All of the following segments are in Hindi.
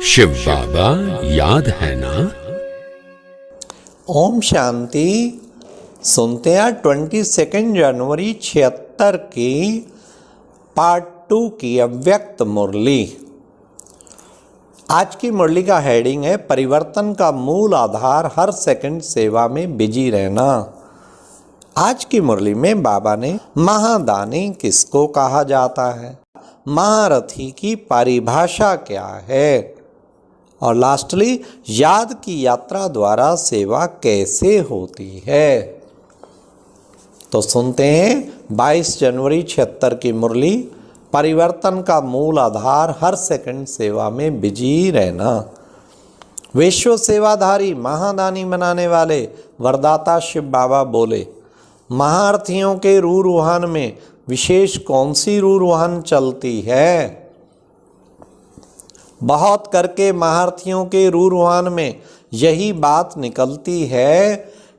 शिव बाबा याद है ना। ओम शांति। सुनते हैं 22 जनवरी 76 की पार्ट 2 की अव्यक्त मुरली। आज की मुरली का हेडिंग है परिवर्तन का मूल आधार हर सेकंड सेवा में बिजी रहना। आज की मुरली में बाबा ने महादानी किसको कहा जाता है, महारथी की परिभाषा क्या है, और लास्टली याद की यात्रा द्वारा सेवा कैसे होती है। तो सुनते हैं 22 जनवरी 76 की मुरली। परिवर्तन का मूल आधार हर सेकंड सेवा में बिजी रहना। विश्व सेवाधारी महादानी बनाने वाले वरदाता शिव बाबा बोले, महारथियों के रूहान में विशेष कौन सी रूहान चलती है। बहुत करके महारथियों के रूहान में यही बात निकलती है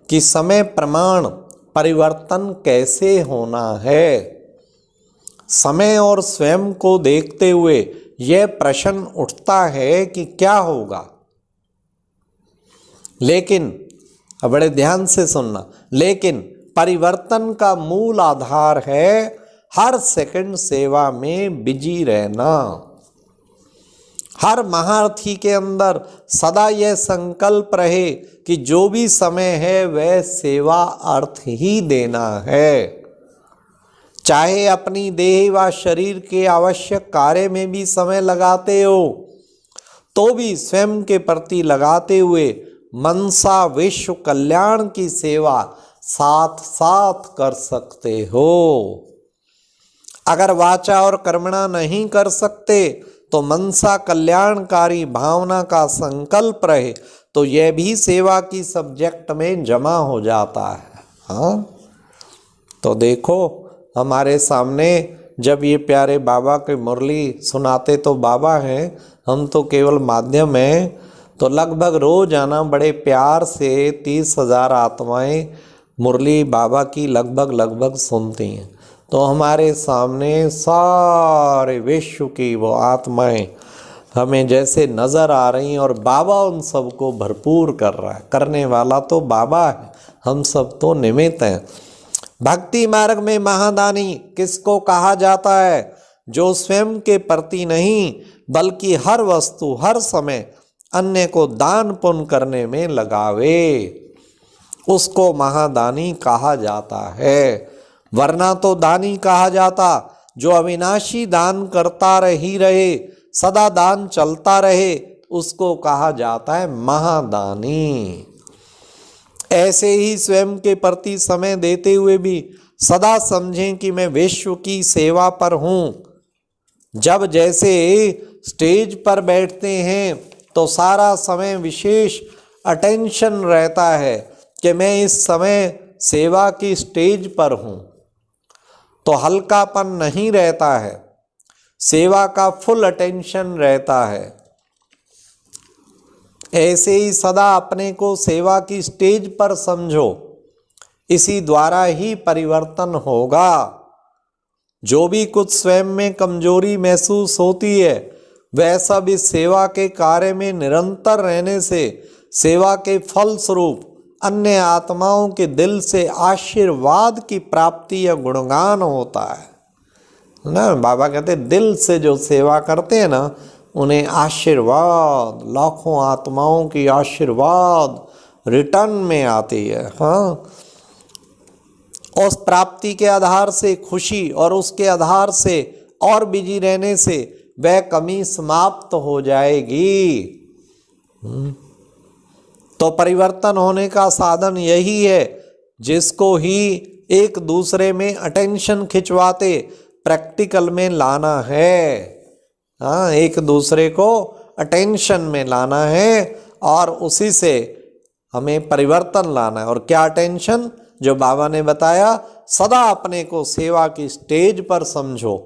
कि समय प्रमाण परिवर्तन कैसे होना है। समय और स्वयं को देखते हुए यह प्रश्न उठता है कि क्या होगा। लेकिन बड़े ध्यान से सुनना, लेकिन परिवर्तन का मूल आधार है हर सेकंड सेवा में बिजी रहना। हर महारथी के अंदर सदा यह संकल्प रहे कि जो भी समय है वह सेवा अर्थ ही देना है। चाहे अपनी देह व शरीर के आवश्यक कार्य में भी समय लगाते हो तो भी स्वयं के प्रति लगाते हुए मनसा विश्व कल्याण की सेवा साथ साथ कर सकते हो। अगर वाचा और कर्मणा नहीं कर सकते तो मनसा कल्याणकारी भावना का संकल्प रहे तो यह भी सेवा की सब्जेक्ट में जमा हो जाता है। हाँ, तो देखो हमारे सामने जब ये प्यारे बाबा की मुरली सुनाते तो बाबा हैं, हम तो केवल माध्यम हैं। तो लगभग रोजाना बड़े प्यार से 30,000 आत्माएं मुरली बाबा की लगभग सुनती हैं। तो हमारे सामने सारे विश्व की वो आत्माएं हमें जैसे नज़र आ रही हैं और बाबा उन सबको भरपूर कर रहा है। करने वाला तो बाबा है, हम सब तो निमित्त हैं। भक्ति मार्ग में महादानी किसको कहा जाता है, जो स्वयं के प्रति नहीं बल्कि हर वस्तु हर समय अन्य को दान पुण्य करने में लगावे, उसको महादानी कहा जाता है। वरना तो दानी कहा जाता जो अविनाशी दान करता ही रहे, सदा दान चलता रहे, उसको कहा जाता है महादानी। ऐसे ही स्वयं के प्रति समय देते हुए भी सदा समझें कि मैं विश्व की सेवा पर हूँ। जब जैसे स्टेज पर बैठते हैं तो सारा समय विशेष अटेंशन रहता है कि मैं इस समय सेवा की स्टेज पर हूँ, तो हल्कापन नहीं रहता है, सेवा का फुल अटेंशन रहता है। ऐसे ही सदा अपने को सेवा की स्टेज पर समझो, इसी द्वारा ही परिवर्तन होगा। जो भी कुछ स्वयं में कमजोरी महसूस होती है वह सब इस सेवा के कार्य में निरंतर रहने से सेवा के फल स्वरूप अन्य आत्माओं के दिल से आशीर्वाद की प्राप्ति या गुणगान होता है ना। बाबा कहते दिल से जो सेवा करते हैं ना उन्हें आशीर्वाद, लाखों आत्माओं की आशीर्वाद रिटर्न में आती है। हाँ, उस प्राप्ति के आधार से खुशी और उसके आधार से और बिजी रहने से वह कमी समाप्त हो जाएगी। तो परिवर्तन होने का साधन यही है, जिसको ही एक दूसरे में अटेंशन खिंचवाते प्रैक्टिकल में लाना है। हाँ, एक दूसरे को अटेंशन में लाना है और उसी से हमें परिवर्तन लाना है। और क्या अटेंशन, जो बाबा ने बताया, सदा अपने को सेवा की स्टेज पर समझो।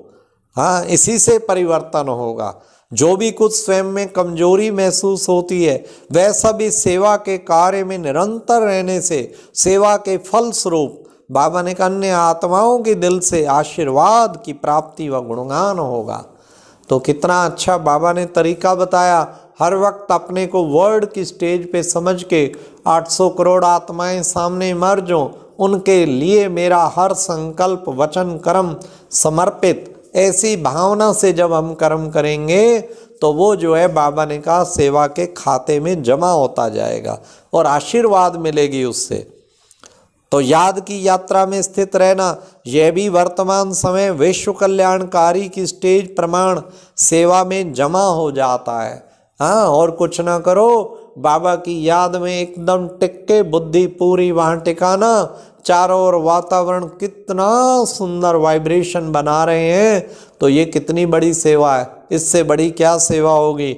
हाँ, इसी से परिवर्तन होगा। जो भी कुछ स्वयं में कमजोरी महसूस होती है वह सब इस सेवा के कार्य में निरंतर रहने से सेवा के फल स्वरूप बाबा ने अन्य आत्माओं के दिल से आशीर्वाद की प्राप्ति व गुणगान होगा। तो कितना अच्छा बाबा ने तरीका बताया हर वक्त अपने को वर्ड की स्टेज पे समझ के 800 करोड़ आत्माएं सामने मर जो, उनके लिए मेरा हर संकल्प वचन कर्म समर्पित, ऐसी भावना से जब हम कर्म करेंगे तो वो जो है बाबा ने कहा सेवा के खाते में जमा होता जाएगा और आशीर्वाद मिलेगी उससे। तो याद की यात्रा में स्थित रहना, यह भी वर्तमान समय विश्व कल्याणकारी की स्टेज प्रमाण सेवा में जमा हो जाता है। हाँ, और कुछ ना करो, बाबा की याद में एकदम टिक्के, बुद्धि पूरी वहाँ टिकाना, चारों ओर वातावरण कितना सुंदर वाइब्रेशन बना रहे हैं, तो ये कितनी बड़ी सेवा है। इससे बड़ी क्या सेवा होगी।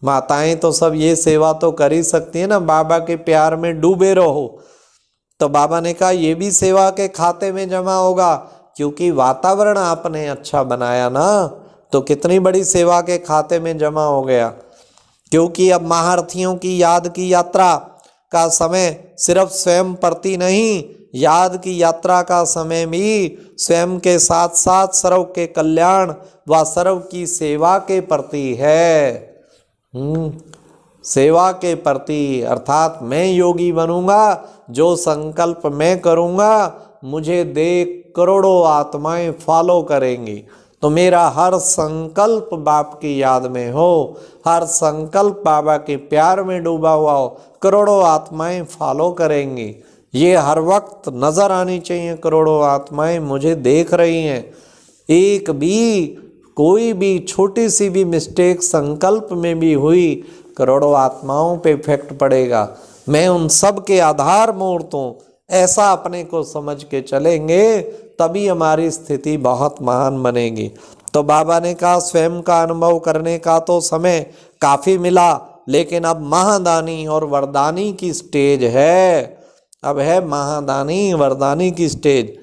माताएं तो सब ये सेवा तो कर ही सकती है ना, बाबा के प्यार में डूबे रहो। तो बाबा ने कहा ये भी सेवा के खाते में जमा होगा, क्योंकि वातावरण आपने अच्छा बनाया ना, तो कितनी बड़ी सेवा के खाते में जमा हो गया। क्योंकि अब महारथियों की याद की यात्रा का समय सिर्फ स्वयं प्रति नहीं, याद की यात्रा का समय भी स्वयं के साथ साथ सर्व के कल्याण व सर्व की सेवा के प्रति है। सेवा के प्रति, अर्थात मैं योगी बनूंगा, जो संकल्प मैं करूंगा मुझे देख करोड़ों आत्माएं फॉलो करेंगी। तो मेरा हर संकल्प बाप की याद में हो, हर संकल्प बाबा के प्यार में डूबा हुआ हो, करोड़ों आत्माएं फॉलो करेंगी। ये हर वक्त नजर आनी चाहिए, करोड़ों आत्माएं मुझे देख रही हैं। एक भी कोई भी छोटी सी भी मिस्टेक संकल्प में भी हुई, करोड़ों आत्माओं पे इफेक्ट पड़ेगा। मैं उन सब के आधार मूर्त हूँ, ऐसा अपने को समझ के चलेंगे, तभी हमारी स्थिति बहुत महान बनेगी। तो बाबा ने कहा स्वयं का अनुभव करने का तो समय काफ़ी मिला, लेकिन अब महादानी और वरदानी की स्टेज है। अब है महादानी वरदानी की स्टेज।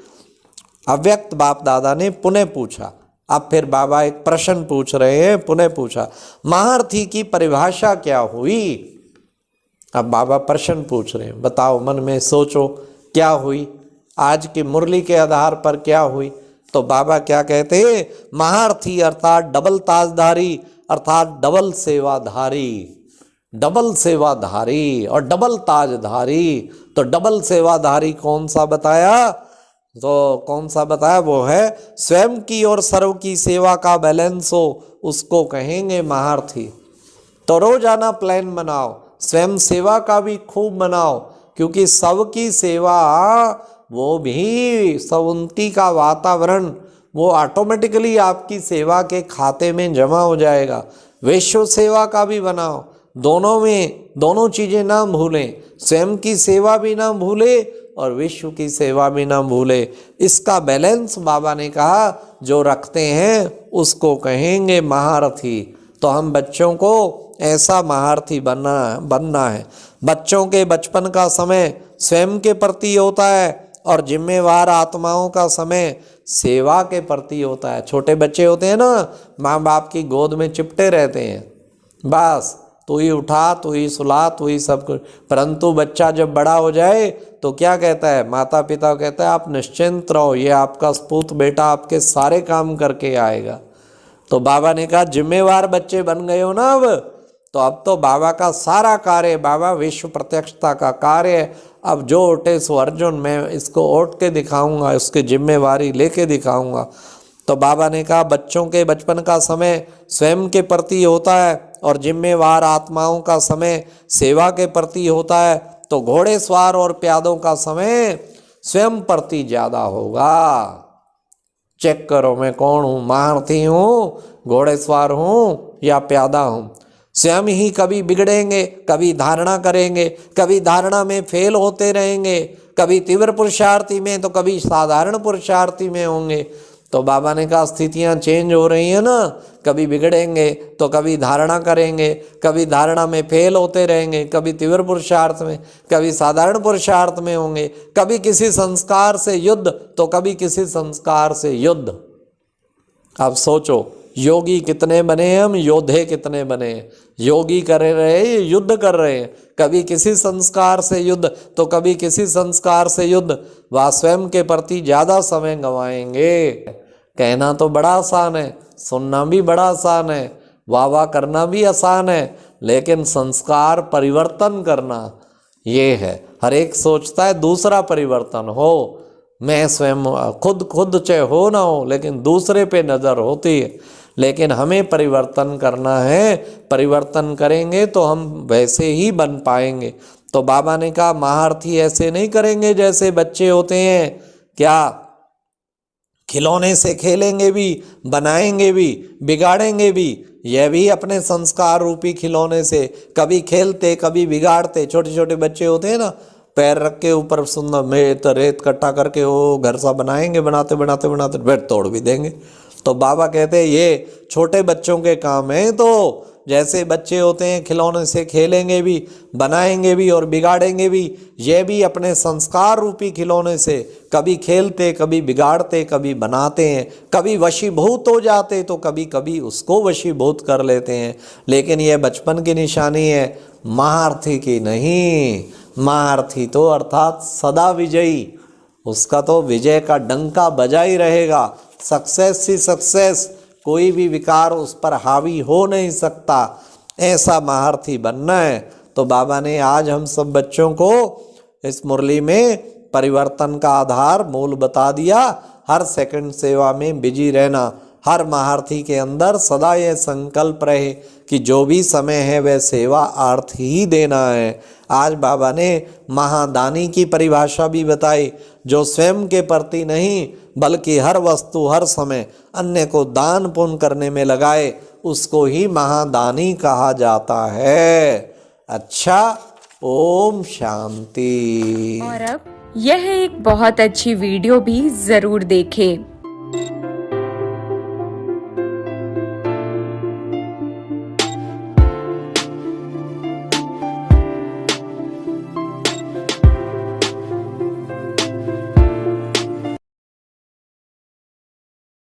अव्यक्त बाप दादा ने पुनः पूछा। अब फिर बाबा एक प्रश्न पूछ रहे हैं, पुनः पूछा, महारथी की परिभाषा क्या हुई। अब बाबा प्रश्न पूछ रहे हैं, बताओ, मन में सोचो क्या हुई, आज की मुरली के आधार पर क्या हुई। तो बाबा क्या कहते हैं, महारथी अर्थात डबल ताजधारी, अर्थात डबल सेवाधारी, डबल सेवाधारी और डबल ताजधारी। तो डबल सेवाधारी कौन सा बताया, तो कौन सा बताया, वो है स्वयं की और सर्व की सेवा का बैलेंस हो, उसको कहेंगे महारथी। तो रोजाना प्लान बनाओ, स्वयं सेवा का भी खूब बनाओ, क्योंकि सबकी सेवा वो भी सब उनकी का वातावरण वो ऑटोमेटिकली आपकी सेवा के खाते में जमा हो जाएगा। विश्व सेवा का भी बनाओ, दोनों में दोनों चीज़ें ना भूलें, स्वयं की सेवा भी ना भूले और विश्व की सेवा भी ना भूले। इसका बैलेंस बाबा ने कहा जो रखते हैं उसको कहेंगे महारथी। तो हम बच्चों को ऐसा महारथी बनना है। बच्चों के बचपन का समय स्वयं के प्रति होता है और जिम्मेवार आत्माओं का समय सेवा के प्रति होता है। छोटे बच्चे होते हैं ना, माँ बाप की गोद में चिपटे रहते हैं, बस तू ही उठा, तू ही सुला, तू ही सब कुछ। परंतु बच्चा जब बड़ा हो जाए तो क्या कहता है, माता पिता कहता है आप निश्चिंत रहो, ये आपका सपूत बेटा आपके सारे काम करके आएगा। तो बाबा ने कहा जिम्मेवार बच्चे बन गए हो ना अब तो बाबा का सारा कार्य, बाबा विश्व प्रत्यक्षता का कार्य, अब जो उठे सो अर्जुन, मैं इसको उठ के दिखाऊंगा, उसकी जिम्मेवारी लेके दिखाऊंगा। तो बाबा ने कहा बच्चों के बचपन का समय स्वयं के प्रति होता है और जिम्मेवार आत्माओं का समय सेवा के प्रति होता है। तो घोड़े सवार और प्यादों का समय स्वयं प्रति ज़्यादा होगा। चेक करो मैं कौन हूँ, महारथी हूँ, घोड़े सवार हूँ या प्यादा हूँ। स्वयं ही कभी बिगड़ेंगे, कभी धारणा करेंगे, कभी धारणा में फेल होते रहेंगे, कभी तीव्र पुरुषार्थी में तो कभी साधारण पुरुषार्थी में होंगे। तो बाबा ने कहा स्थितियाँ चेंज हो रही हैं ना, कभी बिगड़ेंगे तो कभी धारणा करेंगे, कभी धारणा में फेल होते रहेंगे, कभी तीव्र पुरुषार्थ में, कभी साधारण पुरुषार्थ में होंगे, कभी किसी संस्कार से युद्ध तो कभी किसी संस्कार से युद्ध। अब सोचो योगी कितने बने हैं हम, योद्धे कितने बने हैं। योगी कर रहे युद्ध कर रहे हैं, कभी किसी संस्कार से युद्ध तो कभी किसी संस्कार से युद्ध। वह स्वयं के प्रति ज़्यादा समय गंवाएंगे। कहना तो बड़ा आसान है, सुनना भी बड़ा आसान है, वाह वाह करना भी आसान है, लेकिन संस्कार परिवर्तन करना ये है। हर एक सोचता है दूसरा परिवर्तन हो, मैं स्वयं खुद चाहे हो ना हो, लेकिन दूसरे पे नज़र होती है। लेकिन हमें परिवर्तन करना है, परिवर्तन करेंगे तो हम वैसे ही बन पाएंगे। तो बाबा ने कहा महारथी ऐसे नहीं करेंगे जैसे बच्चे होते हैं, क्या खिलौने से खेलेंगे भी, बनाएंगे भी, बिगाड़ेंगे भी। यह भी अपने संस्कार रूपी खिलौने से कभी खेलते कभी बिगाड़ते। छोटे छोटे बच्चे होते हैं ना, पैर रख के ऊपर सुंदर रेत इकट्ठा करके वो घर सा बनाएंगे, बनाते बनाते बनाते फिर तोड़ भी देंगे। तो बाबा कहते हैं ये छोटे बच्चों के काम है। तो जैसे बच्चे होते हैं खिलौने से खेलेंगे भी, बनाएंगे भी और बिगाड़ेंगे भी, ये भी अपने संस्कार रूपी खिलौने से कभी खेलते कभी बिगाड़ते कभी बनाते हैं, कभी वशीभूत हो जाते तो कभी कभी उसको वशीभूत कर लेते हैं। लेकिन यह बचपन की निशानी है, महारथी की नहीं। महारथी तो अर्थात सदा विजयी, उसका तो विजय का डंका बजा ही रहेगा। सक्सेस ही सक्सेस, कोई भी विकार उस पर हावी हो नहीं सकता। ऐसा महारथी बनना है। तो बाबा ने आज हम सब बच्चों को इस मुरली में परिवर्तन का आधार मूल बता दिया। हर सेकंड सेवा में बिजी रहना, हर महारथी के अंदर सदा यह संकल्प रहे कि जो भी समय है वह सेवा अर्थ ही देना है। आज बाबा ने महादानी की परिभाषा भी बताई, जो स्वयं के प्रति नहीं बल्कि हर वस्तु हर समय अन्य को दान पुण्य करने में लगाए, उसको ही महादानी कहा जाता है। अच्छा, ओम शांति। और अब यह एक बहुत अच्छी वीडियो भी जरूर देखें।